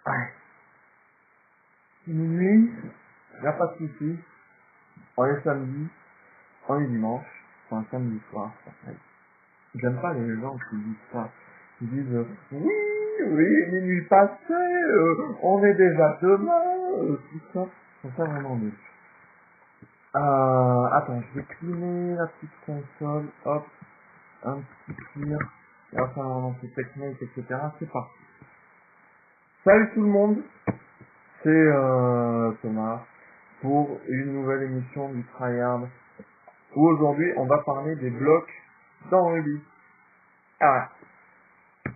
Ouais. Minuit, y a pas de soucis. On est samedi, on est dimanche, c'est un samedi soir. Ouais. J'aime pas les gens qui disent ça. Qui disent oui, minuit passé, on est déjà demain, tout ça. C'est ça vraiment nul. Attends, je vais cleaner la petite console, hop, un petit tir, et après on va lancer Techmate, etc. C'est parti. Salut tout le monde, c'est Thomas, pour une nouvelle émission du Tryhard, où aujourd'hui on va parler des blocs dans Ruby. Ah ouais.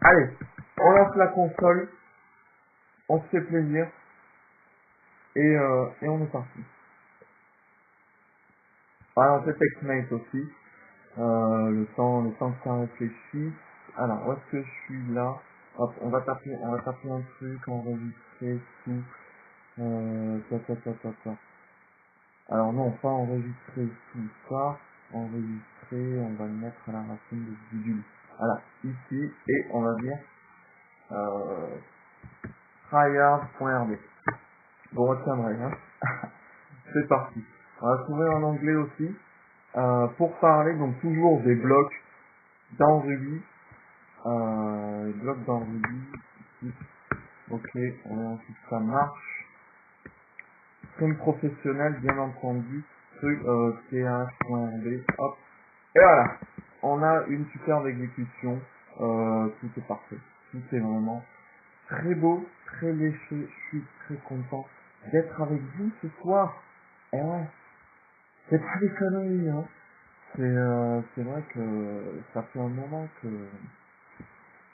Allez, on lance la console, on se fait plaisir, et on est parti. On va lancer Techmate aussi, le temps que ça réfléchisse. Alors, où est-ce que je suis là? Hop, on va taper un truc, enregistrer, tout, ta. Alors non, pas enregistrer tout ça, enregistrer, on va le mettre à la racine de ce bidule. Voilà, ici, et on va dire, tryhard.rb. Vous retiendrez, hein. C'est parti. On va trouver en anglais aussi, pour parler donc toujours des blocs dans Ruby, les blocs dans Ruby, ici. Ok, on va ensuite ça marche. Comme professionnel, bien entendu, ch.rb, hop. Et voilà, on a une superbe exécution, tout est parfait. Tout est vraiment très beau, très léché, je suis très content d'être avec vous ce soir. Et ouais, c'est pas des conneries, hein. C'est vrai que ça fait un moment que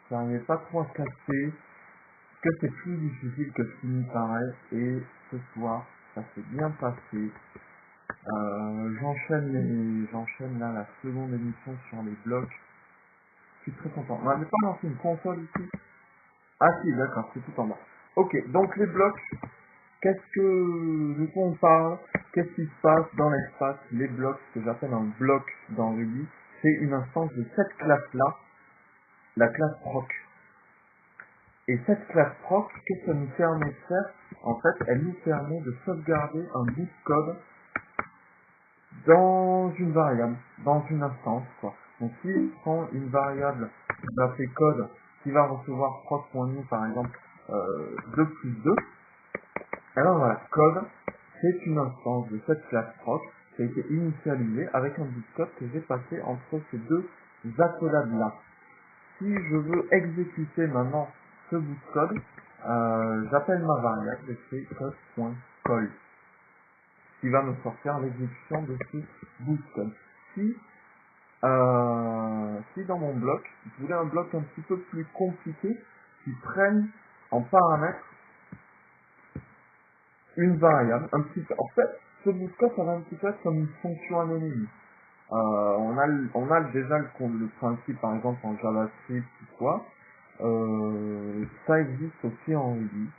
ça n'arrivait pas trop à capter, que c'est plus difficile que ce qui nous paraît, et ce soir, ça s'est bien passé. J'enchaîne là la seconde émission sur les blocs. Je suis très content. On n'avait pas lancé une console ici? Ah si, d'accord, c'est tout en bas. Ok, donc les blocs, de quoi on parle? Qu'est-ce qui se passe dans l'espace? Les blocs, ce que j'appelle un bloc dans Ruby, c'est une instance de cette classe-là, la classe proc. Et cette classe proc, qu'est-ce que ça nous permet de faire? En fait, elle nous permet de sauvegarder un bout de code dans une variable, dans une instance, quoi. Donc si je prends une variable qui va faire code, qui va recevoir proc.new par exemple 2 plus 2, alors voilà, code, c'est une instance de cette classe proc qui a été initialisée avec un bout de code que j'ai passé entre ces deux accolades-là. Si je veux exécuter maintenant ce bout de code, j'appelle ma variable et c'est code.call, qui va me sortir l'exécution de ce bout de code. Si dans mon bloc, je voulais un bloc un petit peu plus compliqué, qui prenne en paramètre une variable, en fait, ce bout de code, ça va un petit peu être comme une fonction anonyme. On a déjà le principe, par exemple, en JavaScript ou quoi, ça existe aussi en Ruby,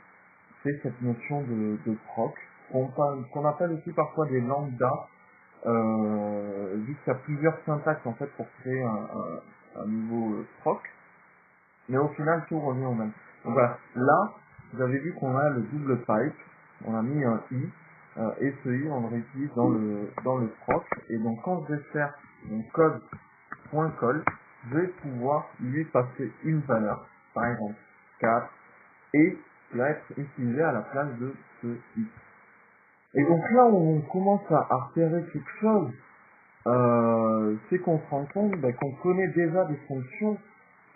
c'est cette notion de proc, qu'on appelle aussi parfois des lambdas, vu qu'il y a plusieurs syntaxes en fait pour créer un nouveau proc, mais au final tout revient au même. Donc voilà, là, vous avez vu qu'on a le double pipe, on a mis un i, et ce i on le réutilise dans le proc, et donc quand je vais faire mon code.call, je vais pouvoir lui passer une valeur, par exemple 4, et qui va être utilisé à la place de ce i. Et donc là où on commence à repérer quelque chose, c'est qu'on se rend compte qu'on connaît déjà des fonctions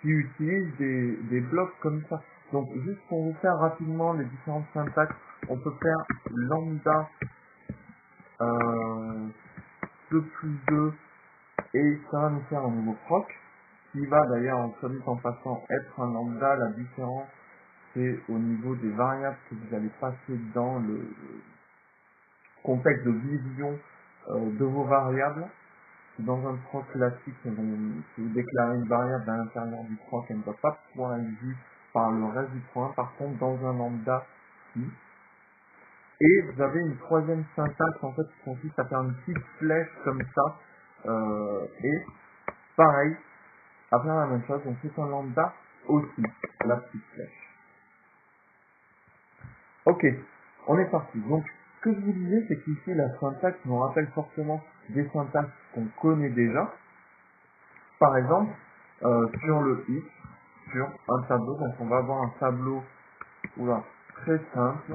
qui utilisent des blocs comme ça. Donc juste pour vous faire rapidement les différentes syntaxes, on peut faire lambda 2 plus 2 et ça va nous faire un nouveau proc qui va d'ailleurs en soit dit en passant être un lambda. La différence c'est au niveau des variables que vous allez passer dans le contexte de vision de vos variables. Dans un proc classique, si vous déclarez une variable à l'intérieur du proc, elle ne va pas pouvoir être vue par le reste du point. Par contre, dans un lambda, si. Et vous avez une troisième syntaxe en fait qui consiste à faire une petite flèche comme ça. Et pareil, à faire la même chose. Donc c'est un lambda aussi, la petite flèche. Ok, on est parti. Donc, ce que je vous disais, c'est qu'ici, la syntaxe nous rappelle forcément des syntaxes qu'on connaît déjà. Par exemple, sur le if, sur un tableau, donc on va avoir un tableau très simple,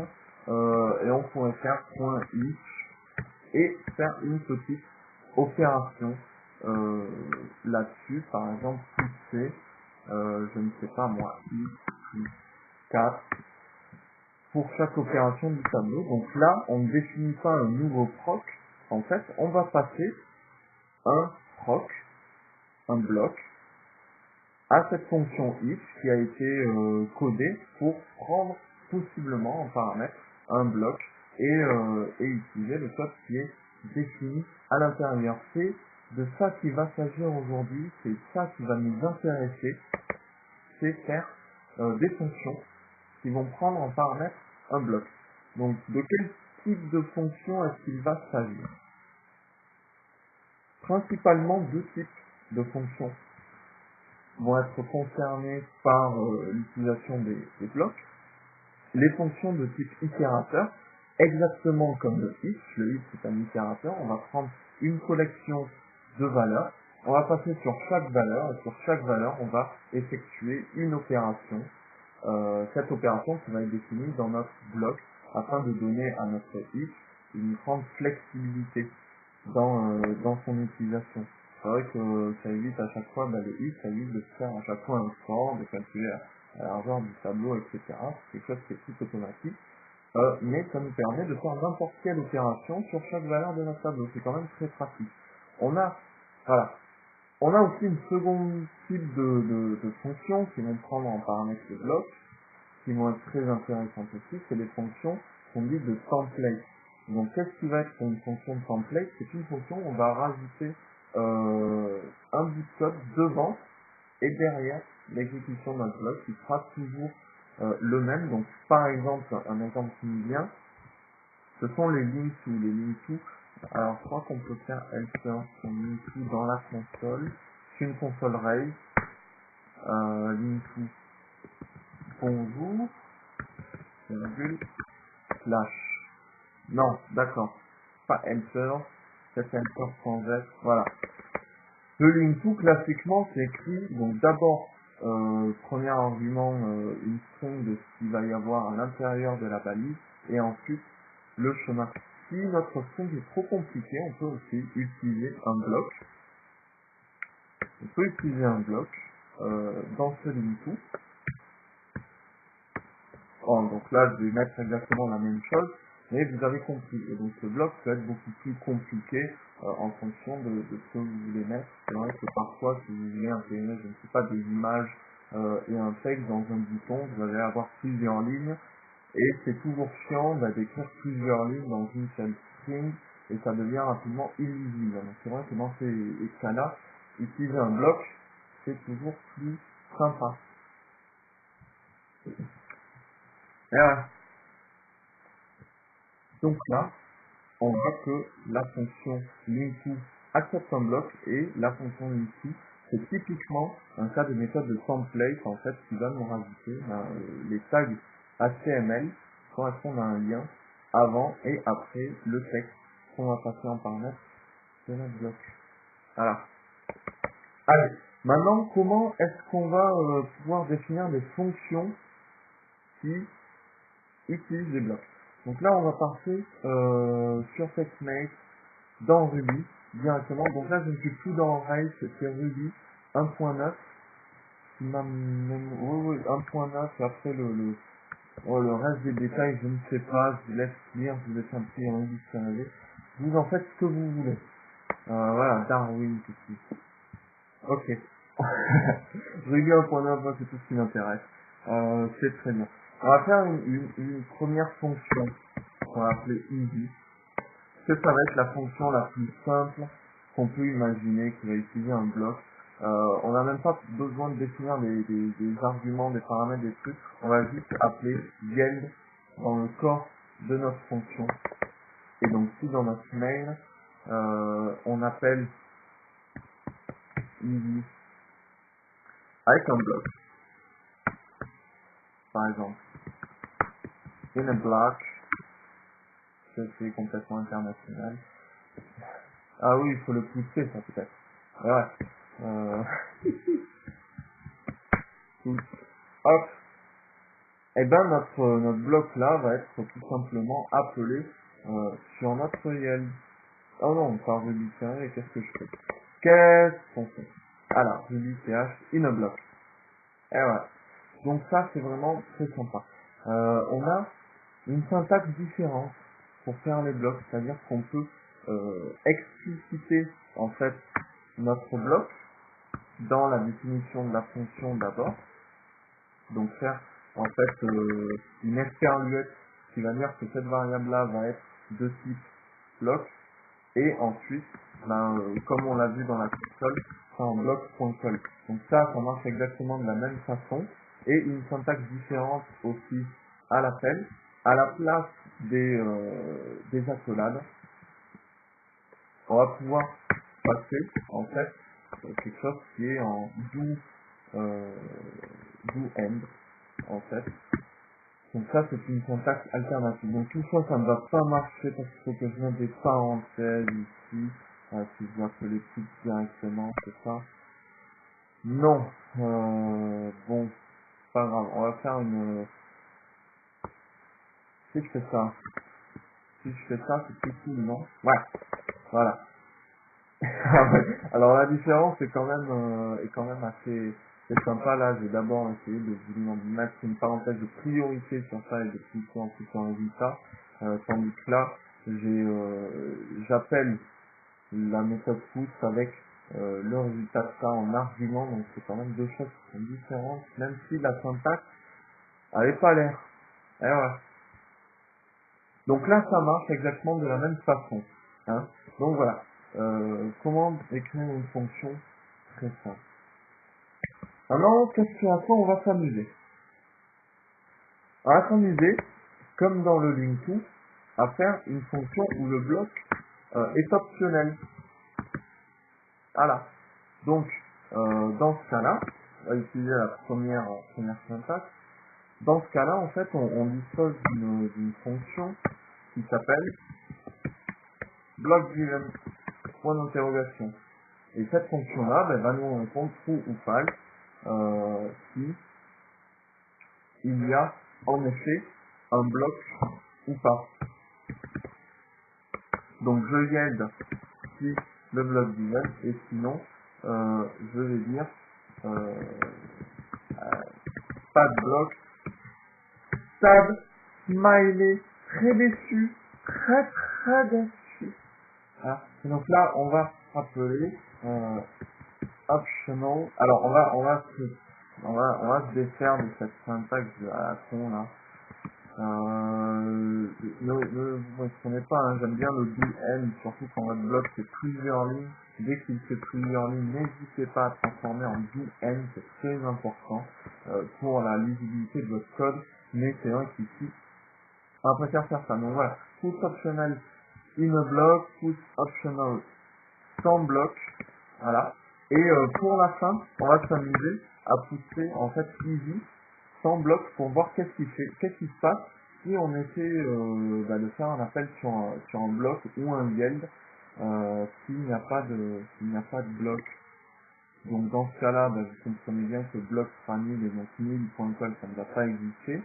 et on pourrait faire .if et faire une petite opération là-dessus, par exemple pousser, je ne sais pas moi, i plus 4 pour chaque opération du tableau. Donc là, on ne définit pas un nouveau proc, en fait, on va passer un proc, un bloc, à cette fonction if qui a été codée pour prendre possiblement en paramètre un bloc et utiliser le code qui est défini à l'intérieur. C'est de ça qu'il va s'agir aujourd'hui, c'est ça qui va nous intéresser, c'est faire des fonctions qui vont prendre en paramètre un bloc. Donc de quel type de fonction est-ce qu'il va s'agir? Principalement deux types de fonctions vont être concernés par l'utilisation des blocs. Les fonctions de type itérateur, exactement comme le if c'est un itérateur, on va prendre une collection de valeurs, on va passer sur chaque valeur, et sur chaque valeur on va effectuer une opération, cette opération qui va être définie dans notre bloc, afin de donner à notre if une grande flexibilité dans son utilisation. C'est vrai que ça évite à chaque fois, le if, ça évite de faire à chaque fois un sort, de calculer à la largeur du tableau, etc. C'est quelque chose qui est tout automatique. Mais ça nous permet de faire n'importe quelle opération sur chaque valeur de notre tableau. C'est quand même très pratique. On a, voilà. On a aussi une seconde type de fonctions qui vont prendre en paramètre le bloc, qui vont être très intéressantes aussi, c'est les fonctions qu'on dit de template. Donc qu'est-ce qui va être une fonction de template? C'est une fonction où on va rajouter un bout de code devant et derrière l'exécution d'un bloc qui sera toujours le même. Donc par exemple, un exemple qui me vient, ce sont les link to. Les link to, alors je crois qu'on peut faire else sur link to dans la console. C'est une console raise, link to bonjour, virgule, slash. Non, d'accord. Pas enter, c'est enter sans S, voilà. Le link to, classiquement, c'est écrit, donc d'abord, premier argument, une string de ce qu'il va y avoir à l'intérieur de la balise, et ensuite, le chemin. Si notre string est trop compliqué, on peut aussi utiliser un bloc. On peut utiliser un bloc, dans ce link to. Oh, donc là, je vais mettre exactement la même chose, mais vous avez compris. Et donc ce bloc peut être beaucoup plus compliqué en fonction de ce que vous voulez mettre. C'est vrai que parfois, si vous voulez intégrer, je ne sais pas, des images et un texte dans un bouton, vous allez avoir plusieurs lignes, et c'est toujours chiant d'écrire plusieurs lignes dans une seule string, et ça devient rapidement illisible. Donc c'est vrai que dans ces cas-là, utiliser un bloc, c'est toujours plus sympa. Et voilà. Donc là, on voit que la fonction linkTo accepte un bloc et la fonction linkTo, c'est typiquement un cas de méthode de template en fait qui va nous rajouter les tags HTML correspondent à un lien avant et après le texte qu'on va passer en paramètre de notre bloc. Voilà. Allez, maintenant comment est-ce qu'on va pouvoir définir des fonctions qui utilisent des blocs? Donc là on va passer sur TextMate dans Ruby directement. Donc là, je ne suis plus dans Rails, c'est Ruby 1.9 qui m'amène, oui, 1.9 et après le reste des détails, je ne sais pas, je vous laisse lire, je vous laisse un petit Ruby serré. Vous en faites ce que vous voulez. Voilà, Darwin, tout de suite. Ok. Ruby 1.9, moi, c'est tout ce qui m'intéresse. C'est très bien. On va faire une première fonction qu'on va appeler easy. Ça va être la fonction la plus simple qu'on peut imaginer, qui va utiliser un bloc. On n'a même pas besoin de définir des arguments, des paramètres, des trucs. On va juste appeler yield dans le corps de notre fonction. Et donc si dans notre mail, on appelle easy avec un bloc, par exemple. in a block, c'est complètement international. Ah oui, il faut le pousser, ça peut-être. Ouais. Hop. Et ben notre bloc là va être tout simplement appelé sur notre IL. Oh non, par Ruby et qu'est-ce que je fais? Qu'est-ce qu'on fait? Alors, Ruby CH in a block. Et voilà. Donc ça c'est vraiment très sympa. On a une syntaxe différente pour faire les blocs, c'est-à-dire qu'on peut expliciter en fait notre bloc dans la définition de la fonction d'abord, donc faire en fait une escarluette qui va dire que cette variable là va être de type bloc, et ensuite comme on l'a vu dans la console, ça en bloc.call. Donc ça marche exactement de la même façon, et une syntaxe différente aussi à l'appel, à la place des accolades, on va pouvoir passer en fait quelque chose qui est en do end en fait. Donc ça c'est une syntaxe alternative. Donc tout ça, ça ne va pas marcher parce qu'il faut que je mette des parenthèses ici. Si je dois que les types directement, c'est ça. Non. Bon, pas grave. On va faire une. Si je fais ça. Si je fais ça, c'est plus cool, non? Ouais. Voilà. Alors la différence est quand même assez c'est sympa. Là j'ai d'abord essayé de vous mettre une parenthèse de priorité sur ça et de cliquer en plus en résultat, tandis que là j'appelle la méthode push avec le résultat de ça en argument, donc c'est quand même deux choses qui sont différentes, même si la syntaxe avait pas l'air. Eh ouais. Donc là ça marche exactement de la même façon, hein. Donc voilà. Comment écrire une fonction très simple. Alors, à quoi on va s'amuser? On va s'amuser, comme dans le LINQ, à faire une fonction où le bloc est optionnel. Voilà. Donc, dans ce cas-là, on va utiliser la première syntaxe. Dans ce cas-là, en fait, on dispose d'une fonction qui s'appelle block given, point d'interrogation. Et cette fonction-là va nous répondre true ou false si il y a en effet un bloc ou pas. Donc je yield si le bloc given, et sinon je vais dire euh, pas de bloc, tab, smiley, très déçu, très déçu. Voilà. Et donc là on va appeler optional. Alors on va se défaire de cette syntaxe à la con là. Ne vous méprenez pas, hein, j'aime bien le do end, surtout quand votre bloc fait plusieurs lignes. Dès qu'il fait plusieurs lignes, n'hésitez pas à transformer en do end, c'est très important pour la lisibilité de votre code, mais c'est vrai qu'ici, on préfère faire ça. Donc voilà, put optional in a block, put optional sans bloc, voilà. Et pour la fin, on va s'amuser à pousser en fait easy sans bloc pour voir qu'est-ce qui se passe si on essaie de faire un appel sur un bloc ou un yield s'il n'y a pas de bloc. Donc dans ce cas-là, vous comprenez bien que le bloc sera nul et donc nul.call ça ne va pas exister.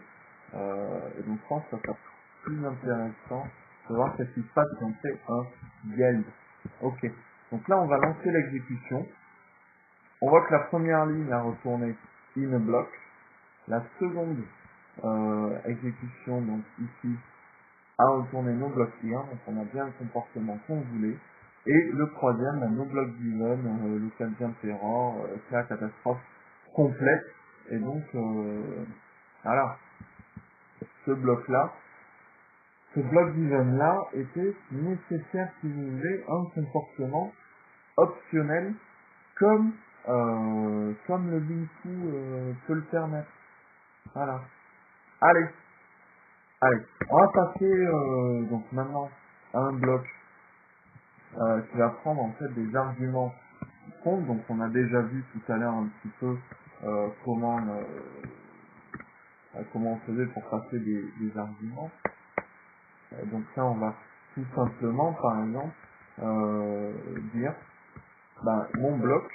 Et donc je pense que ça sera plus intéressant de voir qu'est-ce qui se passe si on fait un yield. Ok. Donc là on va lancer l'exécution. On voit que la première ligne a retourné in a block. La seconde exécution, donc ici, a retourné no block here, donc on a bien le comportement qu'on voulait. Et le troisième, la no block given, local jump error, c'est la catastrophe complète. Et donc, voilà, ce bloc-là, ce block given-là était nécessaire, si vous voulez, un comportement optionnel comme le LINQ peut le permettre. Voilà. Allez, on va passer donc maintenant à un bloc qui va prendre en fait des arguments compte. Donc on a déjà vu tout à l'heure un petit peu comment comment on faisait pour passer des arguments. Donc ça, on va tout simplement, par exemple, dire, mon bloc,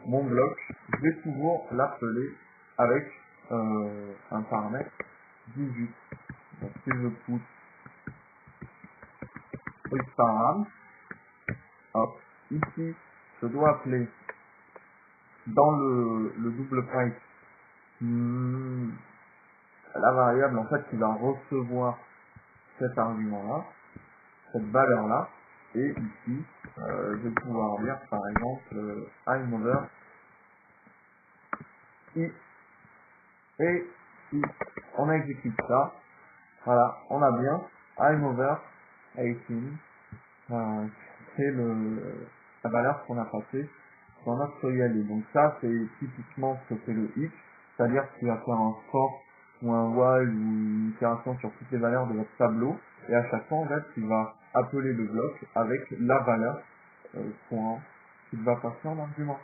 mon bloc, je vais toujours l'appeler avec un paramètre 18. Donc si je pousse param, hop, ici, je dois appeler dans le double pipe la variable en fait qui va recevoir cet argument-là, cette valeur-là, et ici, je vais pouvoir dire par exemple I'm over i, et si on exécute ça, voilà, on a bien I'm over 18, c'est la valeur qu'on a passée dans notre ILE. Donc ça, c'est typiquement ce que fait le if, c'est-à-dire qu'il va faire un for ou un while ou une itération sur toutes les valeurs de votre tableau, et à chaque fois, en fait, il va appeler le bloc avec la valeur qu'il va passer en argument.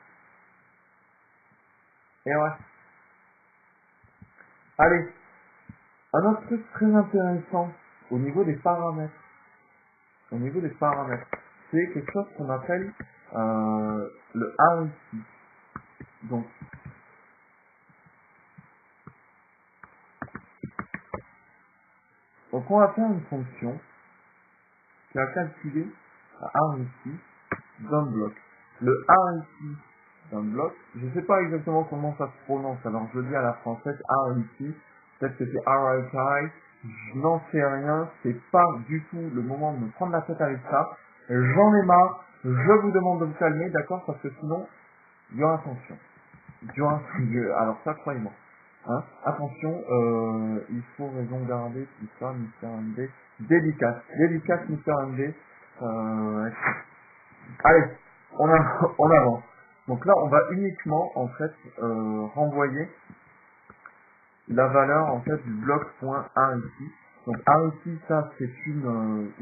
Et ouais. Allez, un autre truc très intéressant au niveau des paramètres. C'est quelque chose qu'on appelle le RIC. Donc on va faire une fonction qui va calculer RIC d'un bloc. Le RIC d'un bloc, je ne sais pas exactement comment ça se prononce, alors je le dis à la française RIC, peut-être que c'est RIC, je n'en sais rien, c'est pas du tout le moment de me prendre la tête avec ça, j'en ai marre, je vous demande de vous calmer, d'accord, parce que sinon, il y aura tension. Alors ça, croyez-moi. Hein, attention, il faut raison garder tout ça, Mister MD. Dédicace Mister MD. Allez, on avance. Donc là, on va uniquement en fait renvoyer la valeur en fait du bloc.RIC. Donc RIC, ça c'est une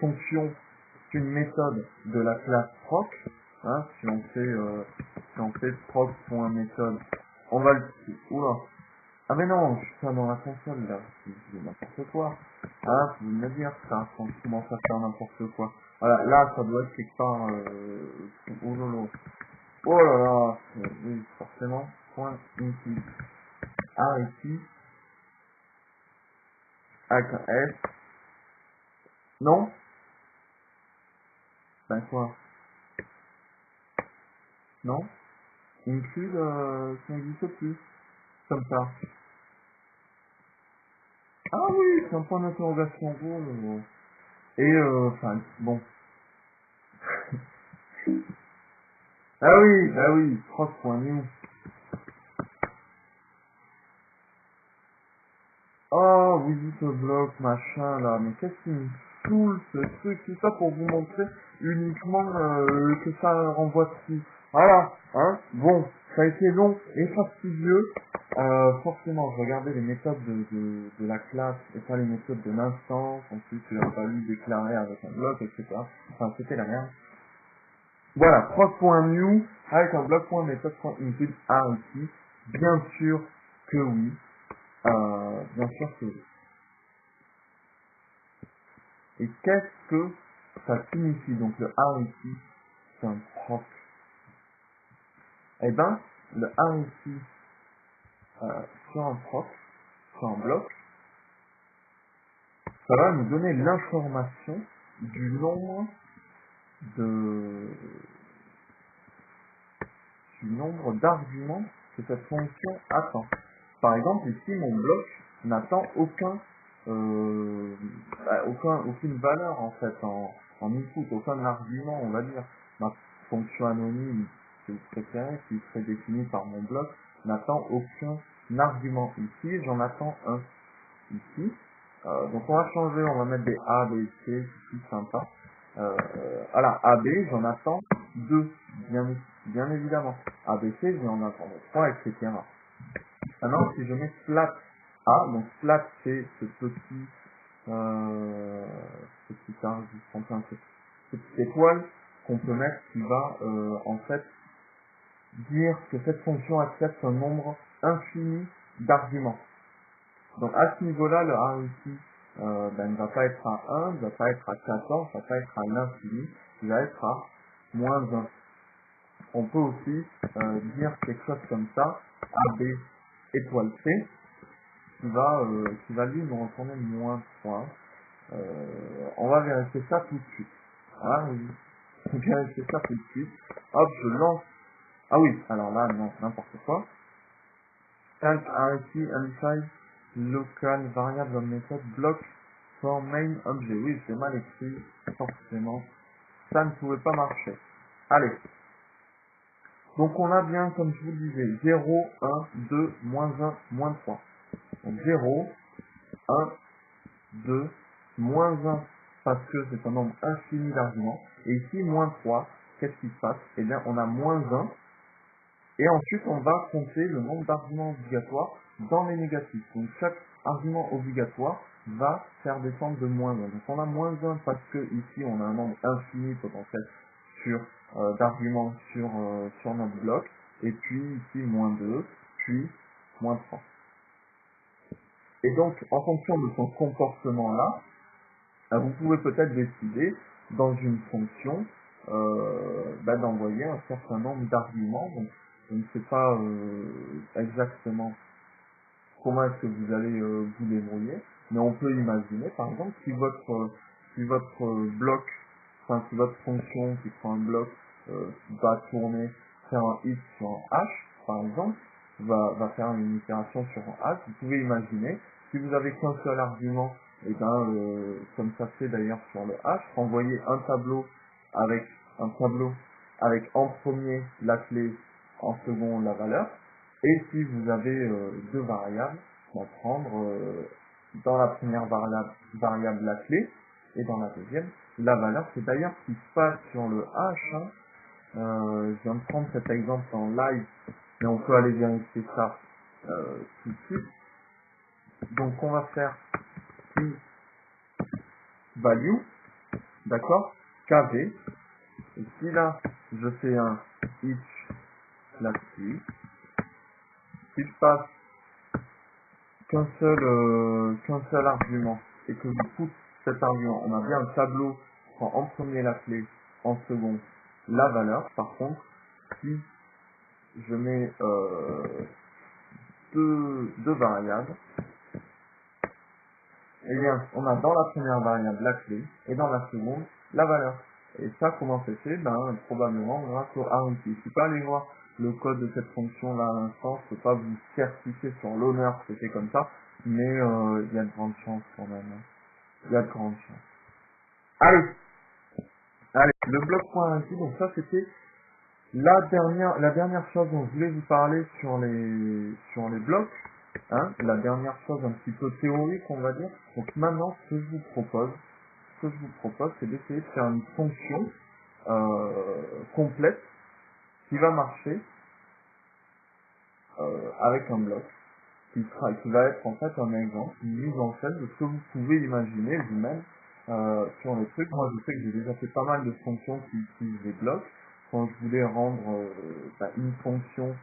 fonction, c'est une méthode de la classe proc. Hein, si on fait proc.méthode, on va le... Oula. Ah mais non, je suis pas dans la console là, c'est n'importe quoi. Ah, vous me dire ça, quand je commence à faire n'importe quoi. Voilà, là ça doit être quelque part... Oh lolo. Oh là là, oui, forcément. Point ici. Ah ici. Avec un S. Non. Ben quoi? Non. Include, ça n'existe plus. Comme ça. Ah oui, c'est un point d'interrogation. Oh là là. Et enfin, bon. Ah oui, proc.new. Oh, visite au bloc, machin, là, mais qu'est-ce qui me saoule, ce truc, tout ça pour vous montrer uniquement que ça renvoie dessus. Voilà, hein, bon, ça a été long et fastidieux. Forcément, je regardais les méthodes de la classe et pas les méthodes de l'instance, ensuite il a fallu déclarer avec un bloc, etc. Enfin, c'était la merde. Voilà, proc.new avec un bloc.méthode.input A ici. Bien sûr que oui. Bien sûr que oui. Et qu'est-ce que ça signifie? Donc le A ici, c'est un proc. Eh ben, le A ici, sur un proc, sur un bloc, ça va nous donner l'information du nombre de du nombre d'arguments que cette fonction attend. Par exemple, ici, mon bloc n'attend aucune valeur en fait en input, aucun argument, on va dire. Ma fonction anonyme, si vous préférez, qui serait définie par mon bloc, n'attend aucun argument. Ici, j'en attends un. Ici, donc on va changer, on va mettre des A, B, C, c'est plus sympa. Voilà, A, B, j'en attends deux, bien évidemment. A, B, C, j'en attends trois, etc. Maintenant, si je mets flat A, donc flat c'est ce petite étoile qu'on peut mettre qui va en fait dire que cette fonction accepte un nombre infini d'arguments. Donc à ce niveau-là, le A ici ne va pas être à 1, ne va pas être à 14, ne va pas être à l'infini, il va être à moins 1. On peut aussi dire quelque chose comme ça, AB étoile C, qui va lui nous retourner moins 3. On va vérifier ça tout de suite. Ah oui, on va vérifier ça tout de suite. Hop, je lance. Ah oui, alors là, non, n'importe quoi. Calc RSI unsize local variable method block for main objet. Oui, c'est mal écrit, forcément. Ça ne pouvait pas marcher. Allez. Donc on a bien, comme je vous disais, 0, 1, 2, moins 1, moins 3. Donc 0, 1, 2, moins 1, parce que c'est un nombre infini d'arguments. Et ici, moins 3, qu'est-ce qui se passe? Eh bien, on a moins 1. Et ensuite, on va compter le nombre d'arguments obligatoires dans les négatifs. Donc, chaque argument obligatoire va faire descendre de moins 1. Donc, on a moins 1 parce que ici, on a un nombre infini potentiel d'arguments sur notre bloc. Et puis, ici, moins 2, puis moins 3. Et donc, en fonction de son comportement-là, vous pouvez peut-être décider, dans une fonction, d'envoyer un certain nombre d'arguments. Donc, je ne sais pas exactement comment est-ce que vous allez vous débrouiller, mais on peut imaginer, par exemple, si votre bloc, enfin si votre fonction qui prend un bloc va tourner, faire un if sur un h, par exemple, va faire une itération sur un h, vous pouvez imaginer, si vous avez qu'un seul argument, et comme ça fait d'ailleurs sur le h, renvoyer un tableau avec en premier la clé, en second la valeur. Et si vous avez deux variables, on va prendre dans la première variable la clé et dans la deuxième la valeur. C'est d'ailleurs ce qui se passe sur le H. Hein. Je viens de prendre cet exemple en live, mais on peut aller vérifier ça tout de suite. Donc on va faire key value, d'accord, KV. Et si là je fais un each là-dessus, si je passe qu'un seul argument et que je pousse cet argument, on a bien un tableau qui prend en premier la clé, en second la valeur. Par contre, si je mets deux variables, eh bien, on a dans la première variable la clé et dans la seconde la valeur. Et ça, comment c'est fait? Probablement grâce au RNT. Je ne suis pas allé voir le code de cette fonction-là à l'instant, je ne peux pas vous certifier sur l'honneur que c'est comme ça, mais il y a de grandes chances quand même. Il y a de grandes chances. Allez, le bloc.RNT, donc ça c'était la dernière chose dont je voulais vous parler sur les blocs. Hein, la dernière chose un petit peu théorique, on va dire. Donc maintenant, ce que je vous propose, c'est d'essayer de faire une fonction complète qui va marcher avec un bloc, qui va être en fait un exemple, une mise en scène de ce que vous pouvez imaginer vous-même sur les trucs. Moi, je sais que j'ai déjà fait pas mal de fonctions qui utilisent des blocs. Quand je voulais rendre une fonction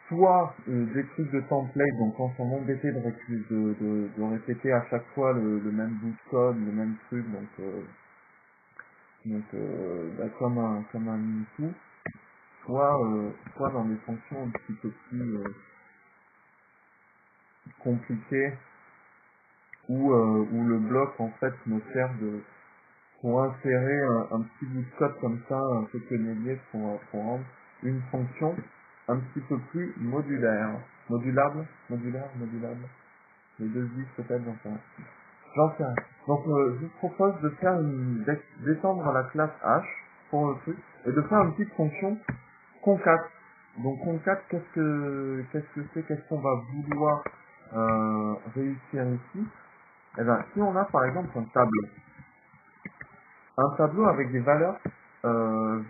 soit des trucs de template, donc quand on m'embêtait de répéter à chaque fois le même bout de code, le même truc, comme un mini-coup, soit dans des fonctions un petit peu plus compliquées, où le bloc en fait me sert pour insérer un petit bout de code comme ça, un peu connecté pour rendre une fonction un petit peu plus modulaire. Modulable. Les deux disent peut-être, j'en sais rien. Donc je vous propose de faire d'étendre la classe H pour le truc et de faire une petite fonction concat. Donc concat, qu'est-ce qu'on va vouloir réussir ici? Eh bien, si on a par exemple un tableau avec des valeurs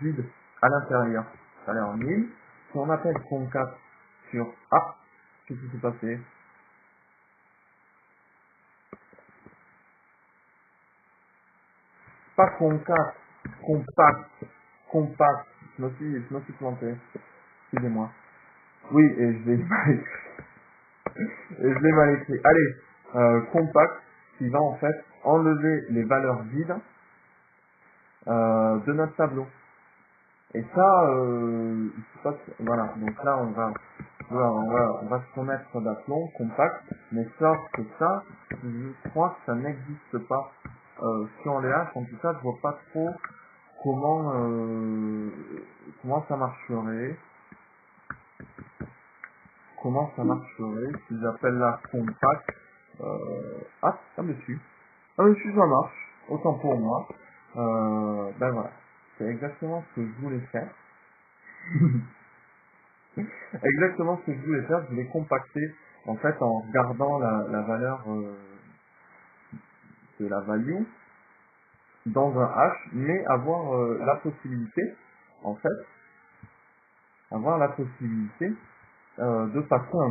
vides à l'intérieur, ça a l'air 1000, si on appelle concat sur A, qu'est-ce qui s'est passé? Pas concat, compact, je me suis planté, excusez-moi. Oui, et je l'ai mal écrit. Et je l'ai mal écrit. Allez, compact, qui va en fait enlever les valeurs vides de notre tableau. Et ça, voilà. Donc là, on va se remettre d'aplomb, compact, mais sauf que ça, je crois que ça n'existe pas sur les H. En tout cas, je vois pas trop comment ça marcherait. Comment ça marcherait si j'appelle la compact. Ça me suit. Ah mais si ça marche, autant pour moi. Ben voilà. C'est exactement ce que je voulais faire. Exactement ce que je voulais faire, je voulais compacter en fait en regardant la valeur de la value dans un hash, mais avoir la possibilité, en fait, avoir la possibilité de passer un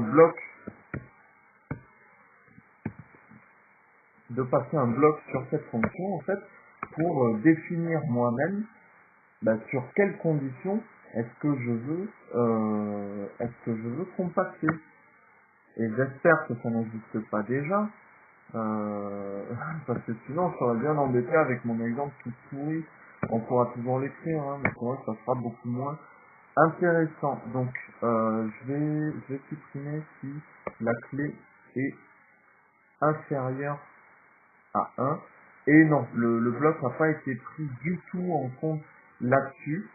bloc, sur cette fonction en fait, pour définir moi-même sur quelles conditions est-ce que je veux compacter. Et j'espère que ça n'existe pas déjà. Parce que sinon, je serais bien embêté avec mon exemple tout pourri. On pourra toujours l'écrire, hein, mais c'est vrai que ça sera beaucoup moins intéressant. Donc, je vais supprimer si la clé est inférieure à 1. Et non, le bloc n'a pas été pris du tout en compte là-dessus.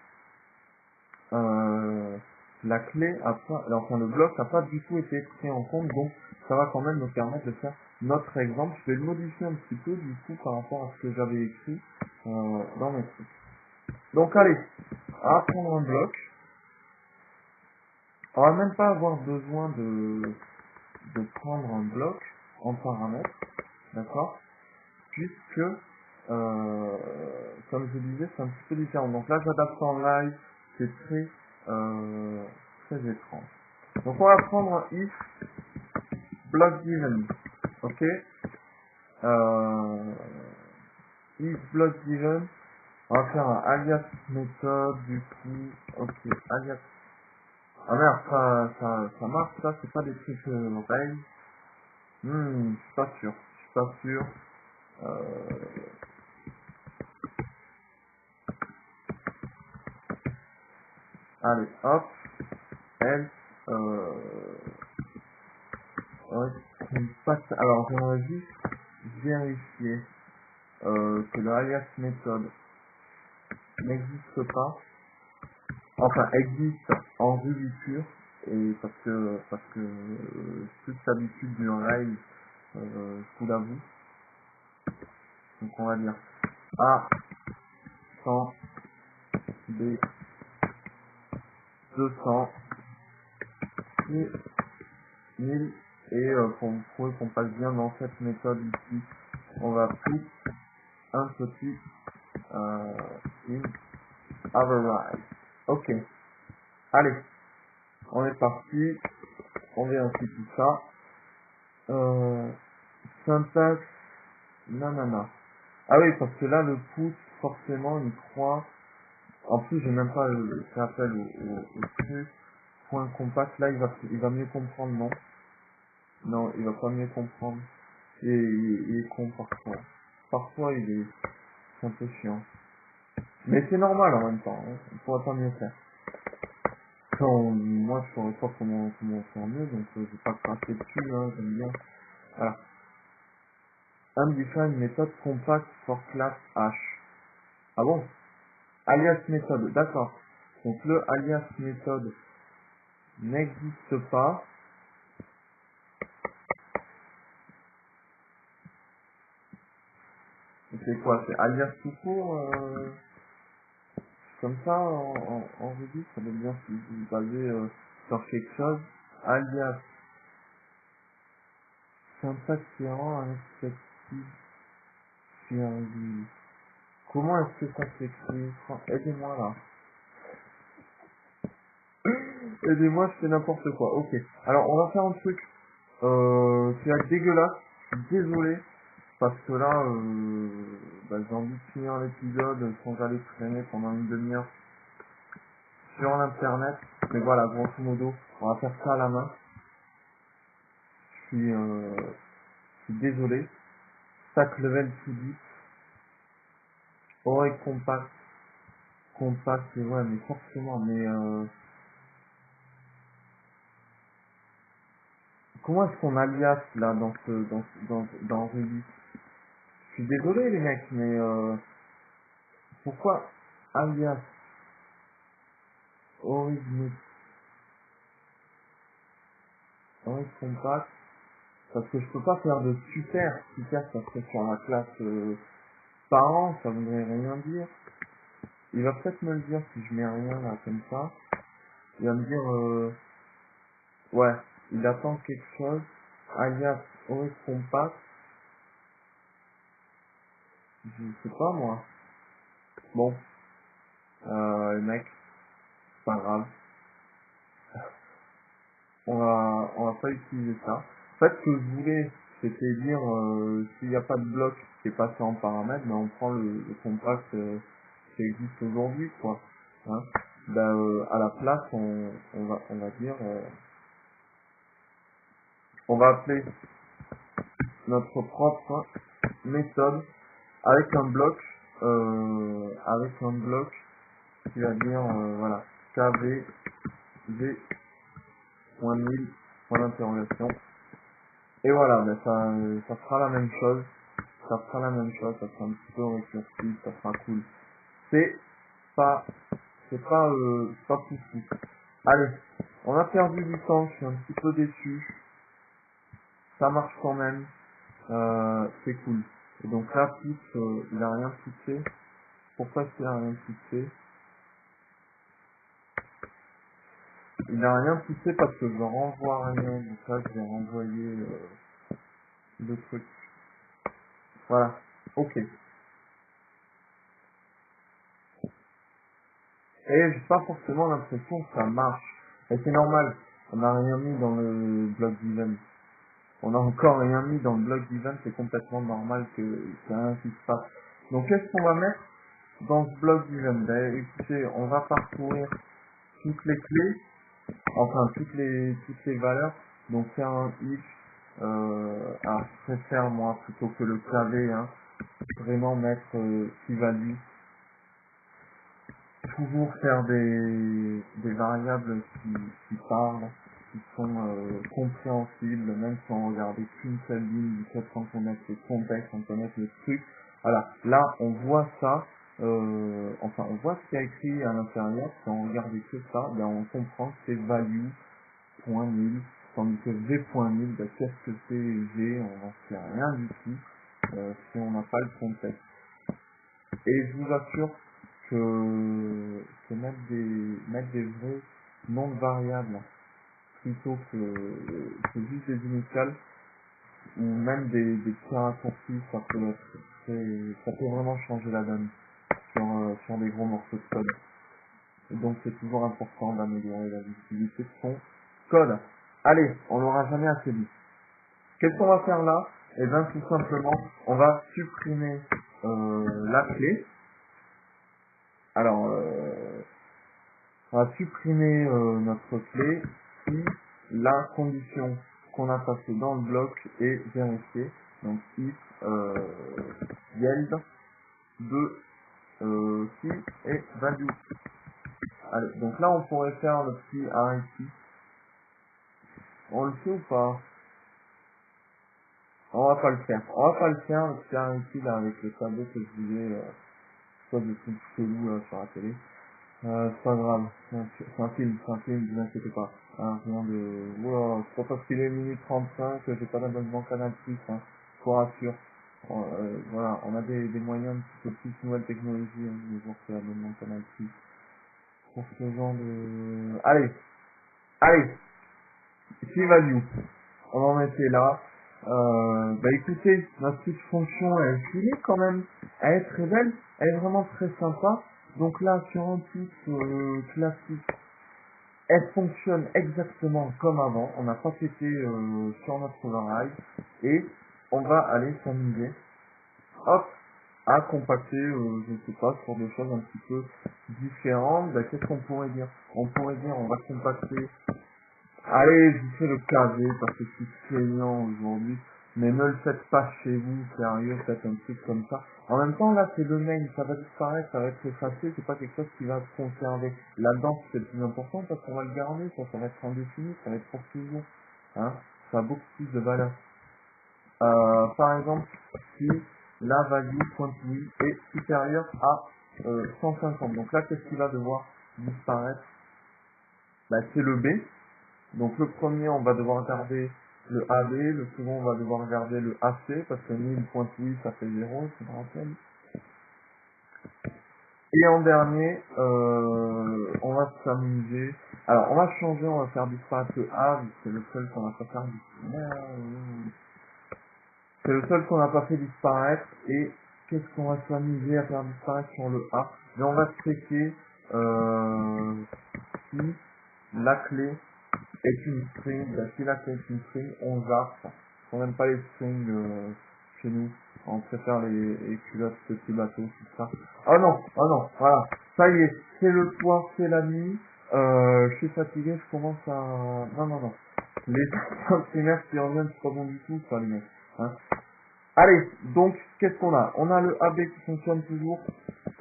La clé a pas, enfin le bloc n'a pas du tout été pris en compte, donc ça va quand même nous permettre de faire notre exemple. Je vais le modifier un petit peu du coup par rapport à ce que j'avais écrit dans mes trucs. Donc allez, on va prendre un bloc. On va même pas avoir besoin de prendre un bloc en paramètre, d'accord? Puisque comme je disais, c'est un petit peu différent. Donc là j'adapte en live, c'est très étrange. Donc on va prendre un if block given, ok, if block given, on va faire un alias méthode du coup, ok, alias, ah merde, ça marche, ça, c'est pas des trucs pareils, je suis pas sûr, allez, hop, else, ouais, alors j'aimerais juste vérifier que le alias méthode n'existe pas, enfin existe en Ruby pur, et parce que toute l'habitude du rail sous la boue. Donc on va dire A 100 B 200 et 1000, et pour prouver qu'on passe bien dans cette méthode ici, on va put un petit in override. Ok, allez, on est parti, on vérifie tout ça. Syntaxe, nanana. Ah oui, parce que là, le put, forcément, il croit... En plus, j'ai même pas fait appel au truc. Point compact, là, il va mieux comprendre, non? Non, il va pas mieux comprendre. Et il est con parfois. Parfois, c'est un peu chiant. Mais c'est normal en même temps, hein. On pourra pas mieux faire. Moi, je saurais pas comment faire mieux, donc je vais pas cracher dessus, hein, j'aime bien. Voilà. Undefined méthode compact for class H. Ah bon? Alias méthode, d'accord. Donc le alias méthode n'existe pas. C'est quoi? C'est alias tout court comme ça en Ruby, ça veut dire si vous basez sur quelque chose. Alias syntaxe errant unexpected virgule. Comment est-ce que ça s'écrit? Aidez-moi là. Aidez-moi, je fais n'importe quoi. Ok. Alors on va faire un truc qui va être dégueulasse. Je suis désolé. Parce que là, j'ai envie de finir l'épisode sans aller traîner pendant une demi-heure sur l'internet. Mais voilà, grosso modo, on va faire ça à la main. Je suis désolé. Stack level to deep. Oreille compact. Compact, et ouais, mais forcément, mais comment est-ce qu'on alias là dans Ruby? Je suis désolé les mecs, mais pourquoi alias Oreille compact? Parce que je peux pas faire de super, ça serait sur la classe parent, ça voudrait rien dire. Il va peut-être me le dire si je mets rien là comme ça. Il va me dire ouais, il attend quelque chose. Alias OS compact, je sais pas moi. Bon, les mecs, c'est pas grave. On va pas utiliser ça. En fait, ce que je voulais, c'était dire s'il n'y a pas de bloc qui est passé en paramètre, ben on prend le compact qui existe aujourd'hui, quoi. Hein. Ben, à la place, on va dire, on va appeler notre propre méthode avec un bloc qui va dire, voilà, kvv.1000, point d'interrogation. Et voilà, ben ça fera la même chose. Ça fera la même chose, ça sera un petit peu récursif, ça sera cool. C'est pas, c'est pas fou. Allez, on a perdu du temps, je suis un petit peu déçu. Ça marche quand même, c'est cool. Et donc là, il a rien fixé. Pourquoi est-ce qu'il a rien fixé? Il a rien fixé parce que je renvoie rien, donc là je vais renvoyer le truc. Voilà, ok. Et j'ai pas forcément l'impression que ça marche. Et c'est normal, on n'a rien mis dans le bloc d'event. On n'a encore rien mis dans le bloc d'event, c'est complètement normal que rien qui se passe. Donc qu'est-ce qu'on va mettre dans ce bloc d'event? Ben écoutez, on va parcourir toutes les clés, enfin toutes les valeurs. Donc faire un if, je préfère moi plutôt que le clavé, hein, vraiment mettre value. Toujours faire des variables qui parlent, qui sont compréhensibles, même si on regardait qu'une seule ligne du code sans connaître le contexte, sans connaître le truc. Voilà, là on voit ça, enfin on voit ce qu'il y a écrit à l'intérieur, si on regardait que ça, ben on comprend que c'est value.1000, tandis que v.1000, ben qu'est-ce que c'est v, on n'en sait rien du tout, si on n'a pas le contexte. Et je vous assure que mettre des vrais noms de variables plutôt que juste des initiales ou même des petits raccourcis, ça peut vraiment changer la donne sur des gros morceaux de code. Et donc c'est toujours important d'améliorer la visibilité de son code. Allez, on n'aura jamais assez dit. Qu'est-ce qu'on va faire là? Eh bien tout simplement, on va supprimer la clé. Alors, on va supprimer notre clé si la condition qu'on a passée dans le bloc est vérifiée. Donc if yield de key et value. Allez, donc là on pourrait faire le petit RFC. On le fait ou pas? On va pas le faire. On va pas le faire, le petit RFC là avec le tableau que je disais, soit de tout chelou sur la télé. C'est pas grave, c'est un film, ne vous inquiétez pas. Hein, rien de... Wow, c'est pas parce qu'il est minute 35 que j'ai pas d'abonnement Canal+, hein, je vous rassure. Voilà, on a des moyens un petit peu plus nouvelles technologies, hein, de voir que l'abonnement Canal+. Pour ce genre de... Allez, key value. On en était là. Bah écoutez, notre petite fonction, elle est filée quand même. Elle est très belle, elle est vraiment très sympa. Donc là, sur un titre classique, elle fonctionne exactement comme avant. On n'a pas pété sur notre override. Et on va aller s'amuser. Hop, à compacter, je sais pas, sur des choses un petit peu différentes. Ben, qu'est-ce qu'on pourrait dire? On pourrait dire, on va compacter. Allez, je vous fais le KV parce que je suis craignant aujourd'hui. Mais ne le faites pas chez vous, sérieux, faites un truc comme ça. En même temps, là, c'est le mail, ça va disparaître, ça va être effacé, c'est pas quelque chose qui va se conserver. La danse, c'est le plus important parce qu'on va le garder, ça va être indéfini, ça va être pour toujours. Hein, ça a beaucoup plus de valeur. Par exemple, si la value .oui est supérieure à 150. Donc là, qu'est-ce qui va devoir disparaître? Bah, c'est le B. Donc le premier, on va devoir garder le AB, le second, on va devoir garder le AC, parce que 1000.8, ça fait 0, je me rappelle. Et en dernier, on va s'amuser. Alors, on va changer, on va faire disparaître le A, vu que c'est le seul qu'on n'a pas fait disparaître. C'est le seul qu'on n'a pas fait disparaître. Et qu'est-ce qu'on va s'amuser à faire disparaître sur le A? Et on va checker si la clé est une string. Bah, si la clé est une string, on zarpe. On n'aime pas les strings chez nous. On préfère les culottes petits bateaux, tout ça. Oh non, voilà. Ça y est, c'est le soir, c'est la nuit. Je suis fatigué, je commence à... Non, non, non. Les primaires qui reviennent, c'est pas bon du tout, ça, les mecs. Hein. Allez, donc, qu'est-ce qu'on a? On a le AB qui fonctionne toujours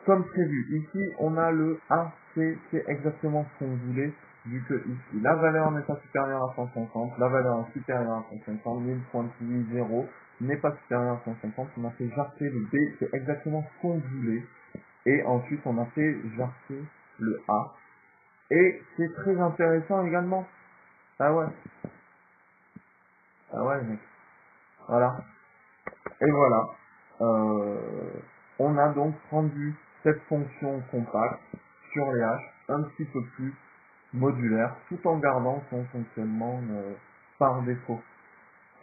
comme prévu. Ici, on a le AC, c'est exactement ce qu'on voulait, vu que ici, la valeur n'est pas supérieure à 150, la valeur est supérieure à 150, 1000.80 n'est pas supérieure à 150, on a fait jarter le B, c'est exactement ce qu'on voulait, et ensuite, on a fait jarter le A. Et c'est très intéressant également. Ah ouais, ah ouais, mec. Voilà. Et voilà, on a donc rendu cette fonction compacte sur les haches un petit peu plus modulaire, tout en gardant son fonctionnement par défaut.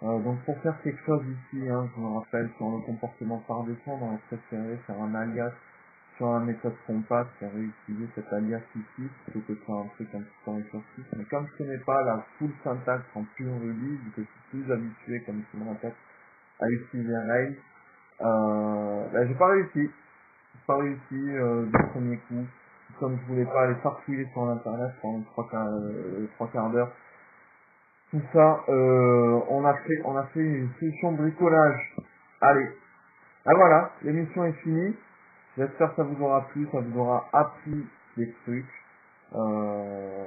Donc pour faire quelque chose ici, hein, je me rappelle sur le comportement par défaut, on aurait préféré faire un alias sur la méthode compact et réutiliser cet alias ici, plutôt que de faire un truc un petit peu récursif. Mais comme ce n'est pas la full syntaxe en pure release, vu que je suis plus habitué, comme je me rappelle, à utiliser Rails, bah, j'ai pas réussi. J'ai pas réussi du premier coup. Comme je voulais pas aller farfouiller sur l'internet pendant trois quarts d'heure. Tout ça, on a fait une session bricolage. Allez. Ah voilà, l'émission est finie. J'espère que ça vous aura plu, ça vous aura appris des trucs. Euh,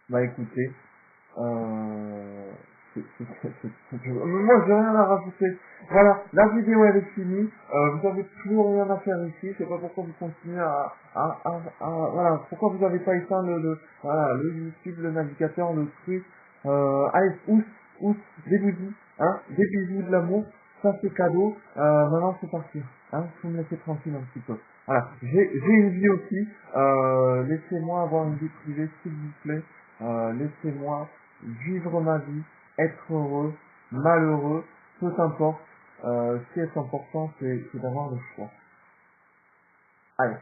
Bah écoutez, Euh, moi j'ai rien à rajouter. Voilà, la vidéo elle est finie. Vous avez plus rien à faire ici. Je sais pas pourquoi vous continuez voilà, pourquoi vous avez pas éteint voilà, le YouTube, le navigateur, le truc. Allez, ouf, des bisous, hein, des bisous de l'amour. Ça c'est cadeau. Maintenant c'est parti. Hein, faut me laisser tranquille un petit peu. Voilà, j'ai une vie aussi. Laissez-moi avoir une vie privée s'il vous plaît. Laissez-moi vivre ma vie, être heureux, malheureux, peu importe. Ce qui est important, c'est d'avoir le choix. Allez.